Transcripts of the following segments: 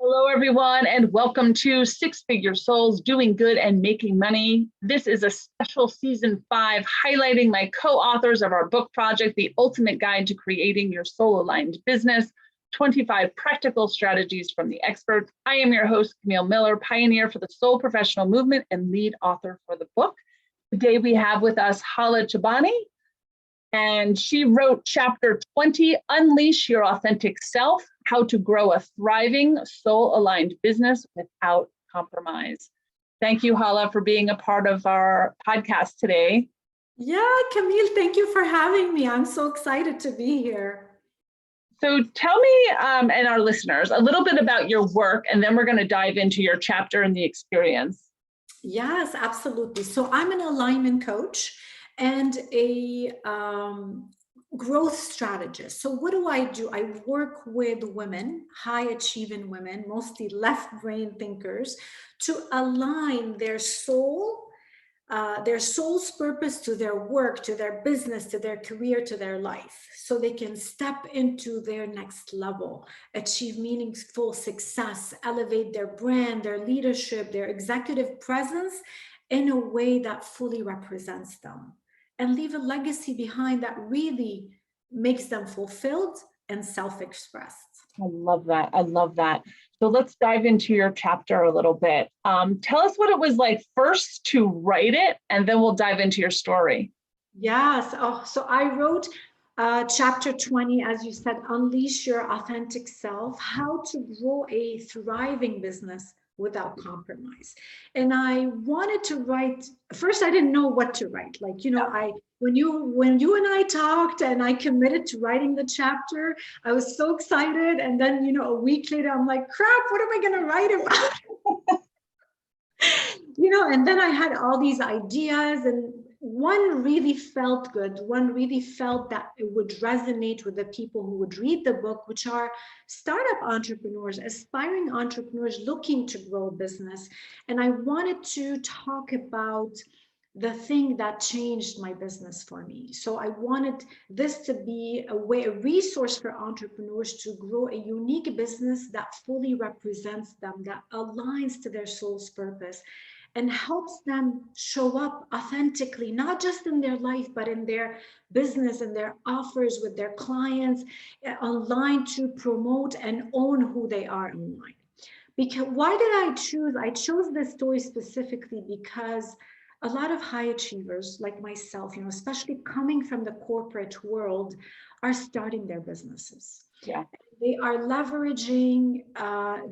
Hello, everyone, and welcome to Six Figure Souls, Doing Good and Making Money. This is a special season 5 highlighting my co-authors of our book project, The Ultimate Guide to Creating Your Soul-Aligned Business, 25 Practical Strategies from the Experts. I am your host, Camille Miller, pioneer for the soul professional movement and lead author for the book. Today we have with us Hala Chibani, and she wrote chapter 20, Unleash Your Authentic Self, How to Grow a Thriving Soul-Aligned Business Without Compromise. Thank you, Hala, for being a part of our podcast today. Yeah, Camille, thank you for having me. I'm so excited to be here. So tell me and our listeners a little bit about your work, and then we're going to dive into your chapter and the experience. Yes, absolutely. So I'm an alignment coach and a growth strategist. So what do? I work with women, high achieving women, mostly left brain thinkers, to align their soul's purpose to their work, to their business, to their career, to their life, so they can step into their next level, achieve meaningful success, elevate their brand, their leadership, their executive presence in a way that fully represents them, and leave a legacy behind that really makes them fulfilled and self-expressed. I love that. I love that. So let's dive into your chapter a little bit. Tell us what it was like first to write it, and then we'll dive into your story. Yes. So I wrote chapter 20, as you said, Unleash Your Authentic Self, How to Grow a Thriving Business Without Compromise. And I wanted to write, first I didn't know what to write. Like, when you and I talked and I committed to writing the chapter, I was so excited. And then, a week later, I'm like, crap, what am I going to write about? And then I had all these ideas, and one really felt good. One really felt that it would resonate with the people who would read the book, which are startup entrepreneurs, aspiring entrepreneurs looking to grow a business. And I wanted to talk about the thing that changed my business for me. So I wanted this to be a resource for entrepreneurs to grow a unique business that fully represents them, that aligns to their soul's purpose, and helps them show up authentically, not just in their life, but in their business and their offers with their clients online, to promote and own who they are online. Because why did I chose this story specifically because a lot of high achievers like myself, especially coming from the corporate world, are starting their businesses. Yeah. They are leveraging,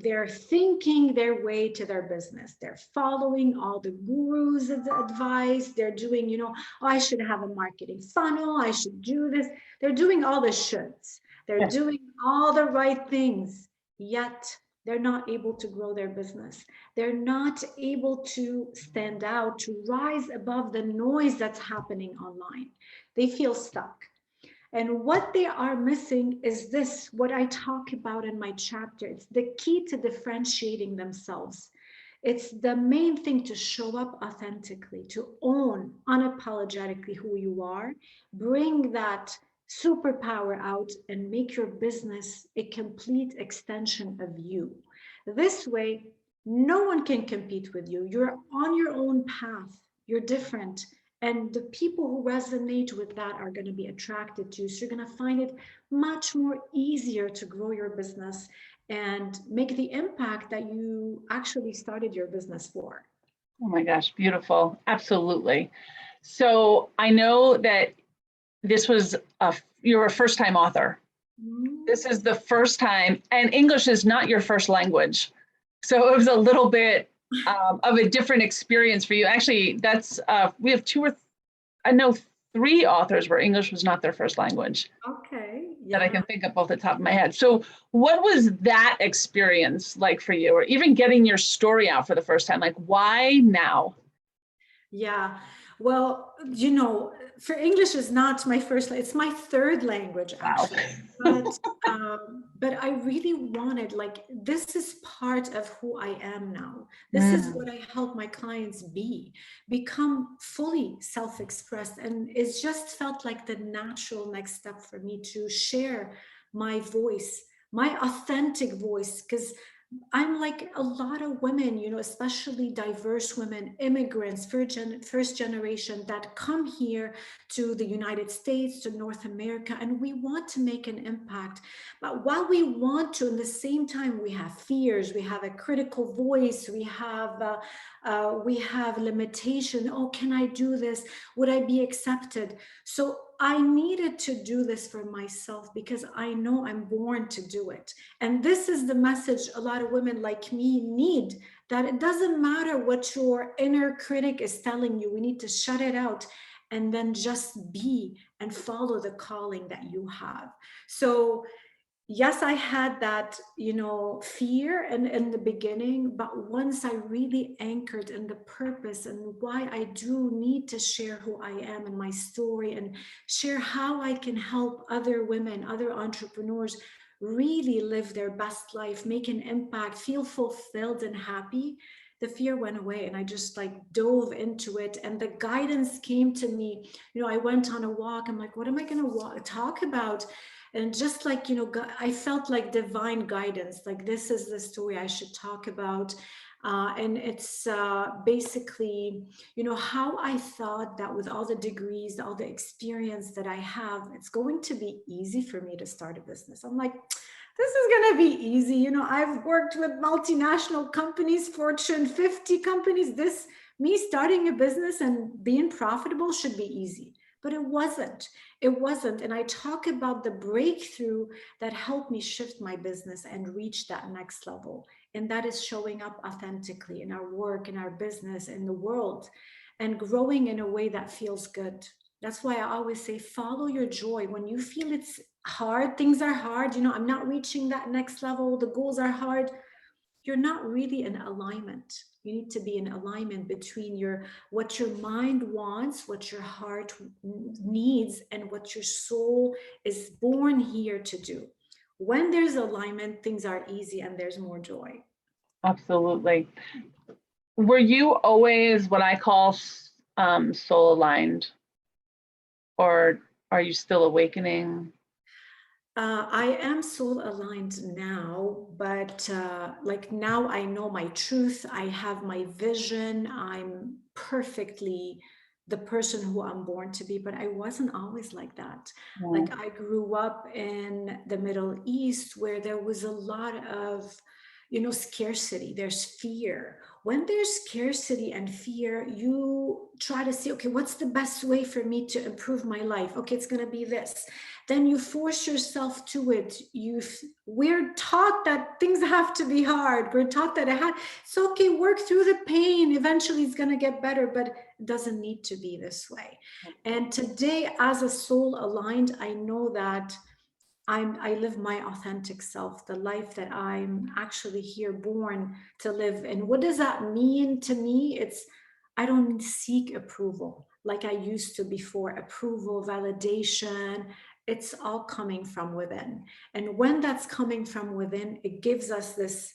they're thinking their way to their business. They're following all the gurus' advice. They're doing, I should have a marketing funnel. I should do this. They're doing all the shoulds. They're doing all the right things, yet they're not able to grow their business. They're not able to stand out, to rise above the noise that's happening online. They feel stuck. And what they are missing is this, what I talk about in my chapter. It's the key to differentiating themselves. It's the main thing to show up authentically, to own unapologetically who you are, bring that superpower out, and make your business a complete extension of you. This way, no one can compete with you. You're on your own path. You're different. And the people who resonate with that are going to be attracted to you. So you're going to find it much more easier to grow your business and make the impact that you actually started your business for. Oh my gosh, beautiful. Absolutely. So I know that this was you're a first-time author. Mm-hmm. This is the first time, and English is not your first language. So it was a little bit of a different experience for you. Actually, that's we have three authors where English was not their first language. Okay. Yeah. That I can think of off the top of my head. So what was that experience like for you, or even getting your story out for the first time? Like, why now? Yeah. Well, for English is not my first, it's my third language, actually. Wow. But I really wanted, this is part of who I am now. This is what I help my clients become fully self-expressed. And it's just felt like the natural next step for me to share my voice, my authentic voice, because I'm like a lot of women, especially diverse women, immigrants, first generation that come here to the United States, to North America, and we want to make an impact. But while we want to, in the same time, we have fears, we have a critical voice, we have limitation. Oh, can I do this? Would I be accepted? So I needed to do this for myself because I know I'm born to do it. And this is the message a lot of women like me need, that it doesn't matter what your inner critic is telling you. We need to shut it out and then just be and follow the calling that you have. So yes, I had that, fear in the beginning, but once I really anchored in the purpose and why I do need to share who I am and my story and share how I can help other women, other entrepreneurs really live their best life, make an impact, feel fulfilled and happy, the fear went away and I just like dove into it and the guidance came to me. I went on a walk. I'm like, what am I going to talk about? And just like, I felt like divine guidance, like this is the story I should talk about. And it's basically, how I thought that with all the degrees, all the experience that I have, it's going to be easy for me to start a business. I'm like, this is going to be easy. I've worked with multinational companies, Fortune 50 companies. Me starting a business and being profitable should be easy. But it wasn't. It wasn't. And I talk about the breakthrough that helped me shift my business and reach that next level. And that is showing up authentically in our work, in our business, in the world, and growing in a way that feels good. That's why I always say, follow your joy. When you feel it's hard, things are hard, I'm not reaching that next level, the goals are hard, you're not really in alignment. You need to be in alignment between what your mind wants, what your heart needs, and what your soul is born here to do. When there's alignment, things are easy and there's more joy. Absolutely. Were you always what I call soul aligned, or are you still awakening? I am soul aligned now, but like now I know my truth. I have my vision. I'm perfectly the person who I'm born to be, but I wasn't always like that. Like I grew up in the Middle East where there was a lot of, scarcity. There's fear. When there's scarcity and fear, you try to see, okay, what's the best way for me to improve my life? Okay, it's going to be this. Then you force yourself to it. We're taught that things have to be hard. We're taught that it's okay, work through the pain. Eventually it's going to get better, but it doesn't need to be this way. And today, as a soul aligned, I know that I live my authentic self, the life that I'm actually here born to live. And what does that mean to me? I don't seek approval like I used to before. Approval, validation, it's all coming from within. And when that's coming from within, it gives us this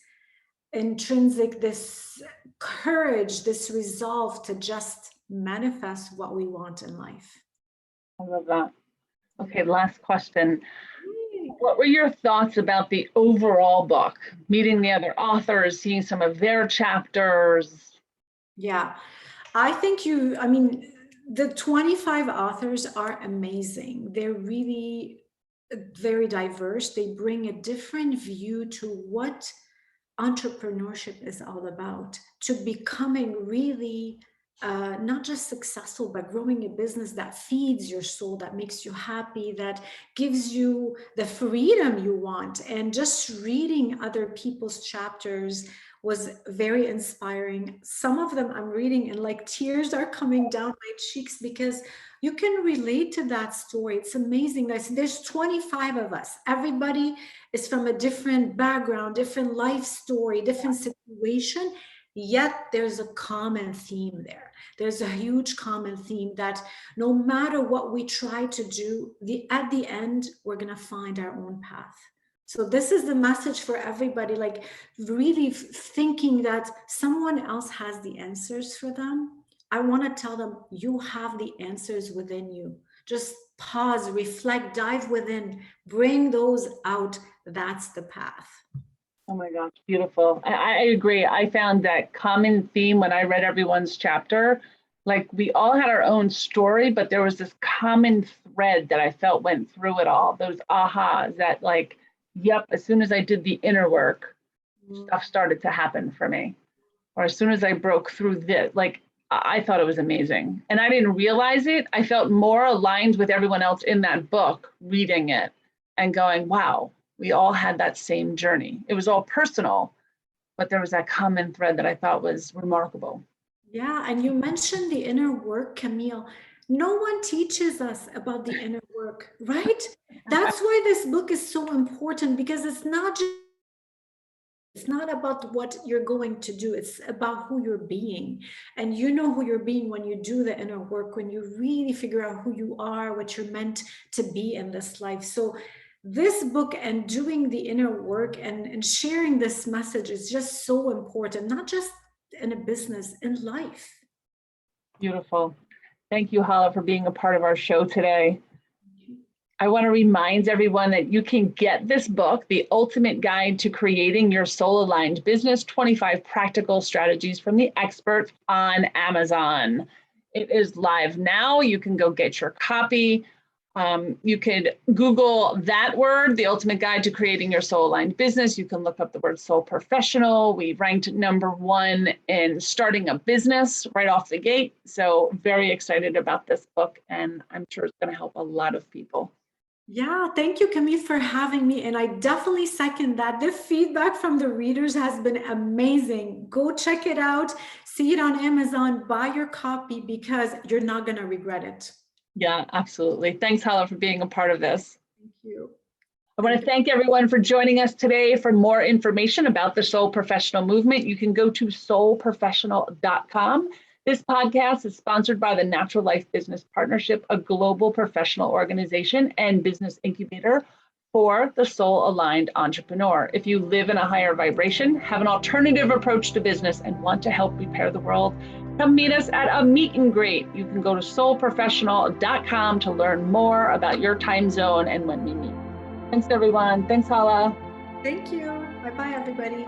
intrinsic, this courage, this resolve to just manifest what we want in life. I love that. Okay, last question. What were your thoughts about the overall book? Meeting the other authors, seeing some of their chapters? Yeah, I think the 25 authors are amazing. They're really very diverse. They bring a different view to what entrepreneurship is all about, to becoming really not just successful, but growing a business that feeds your soul, that makes you happy, that gives you the freedom you want. And just reading other people's chapters was very inspiring. Some of them I'm reading and like tears are coming down my cheeks because you can relate to that story. It's amazing. There's 25 of us. Everybody is from a different background, different life story, different situation, yet there's a common theme there. There's a huge common theme that no matter what we try to do, at the end, we're going to find our own path. So this is the message for everybody, like really thinking that someone else has the answers for them. I want to tell them, you have the answers within you. Just pause, reflect, dive within, bring those out. That's the path. Oh my gosh, beautiful. I agree. I found that common theme when I read everyone's chapter. Like we all had our own story, but there was this common thread that I felt went through it all. Those ahas that like, yep, as soon as I did the inner work, stuff started to happen for me. Or as soon as I broke through this, like I thought it was amazing. And I didn't realize it. I felt more aligned with everyone else in that book, reading it and going, wow, we all had that same journey. It was all personal, but there was that common thread that I thought was remarkable. Yeah, and you mentioned the inner work, Camille. No one teaches us about the inner work, right? That's why this book is so important, because it's not about what you're going to do, it's about who you're being. And you know who you're being when you do the inner work, when you really figure out who you are, what you're meant to be in this life. So this book and doing the inner work and sharing this message is just so important, not just in a business, in life. Beautiful. Thank you, Hala, for being a part of our show today. I want to remind everyone that you can get this book, The Ultimate Guide to Creating Your Soul-Aligned Business, 25 Practical Strategies from the Expert, on Amazon. It is live now. You can go get your copy. You could Google that word, The Ultimate Guide to Creating Your Soul-Aligned Business. You can look up the word soul professional. We ranked #1 in starting a business right off the gate. So very excited about this book, and I'm sure it's going to help a lot of people. Yeah, thank you, Camille, for having me. And I definitely second that. The feedback from the readers has been amazing. Go check it out, see it on Amazon, buy your copy, because you're not going to regret it. Yeah, absolutely. Thanks, Hala, for being a part of this. Thank you. I want to thank everyone for joining us today. For more information about the Soul Professional Movement, you can go to soulprofessional.com. This podcast is sponsored by the Natural Life Business Partnership, a global professional organization and business incubator for the soul-aligned entrepreneur. If you live in a higher vibration, have an alternative approach to business, and want to help repair the world, come meet us at a meet and greet. You can go to soulprofessional.com to learn more about your time zone and when we meet. Thanks, everyone. Thanks, Hala. Thank you. Bye-bye, everybody.